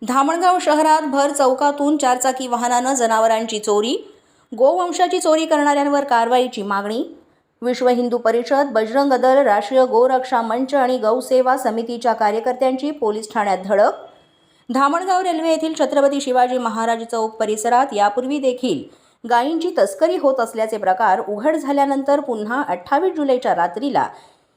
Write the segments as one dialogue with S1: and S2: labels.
S1: धामणगाव शहरात भर चौकातून चारचाकी वाहनानं जनावरांची चोरी, गोवंशाची चोरी करणाऱ्यांवर कारवाईची मागणी। विश्व हिंदू परिषद, बजरंग दल, राष्ट्रीय गोरक्षा मंच आणि गौसेवा समितीच्या कार्यकर्त्यांची पोलीस ठाण्यात धडक। धामणगाव रेल्वे येथील छत्रपती शिवाजी महाराज चौक परिसरात यापूर्वी देखील गायींची तस्करी होत असल्याचे प्रकार उघड झाल्यानंतर पुन्हा 28 जुलैच्या रात्रीला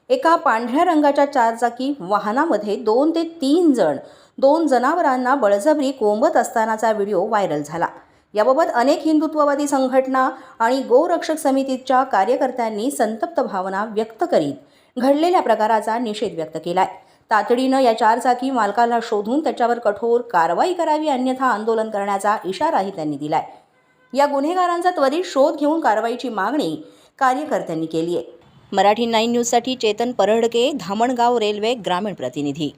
S1: एका पांढऱ्या रंगाच्या चारचाकी वाहनामध्ये 2 ते 3 जण 2 जनावरांना बळजबरी कोंबत असतानाचा व्हिडिओ व्हायरल झाला। याबाबत अनेक हिंदुत्ववादी संघटना आणि गोरक्षक समितीच्या कार्यकर्त्यांनी संतप्त भावना व्यक्त करीत घडलेल्या प्रकाराचा निषेध व्यक्त केलाय। तातडीनं या चारचाकी मालकाला शोधून त्याच्यावर कठोर कारवाई करावी, अन्यथा आंदोलन करण्याचा इशाराही त्यांनी दिलाय। या गुन्हेगारांचा त्वरित शोध घेऊन कारवाईची मागणी कार्यकर्त्यांनी केली आहे। मराठी 9 न्यूजसाठी चेतन परहडके, धामणगाव रेल्वे ग्रामीण प्रतिनिधी।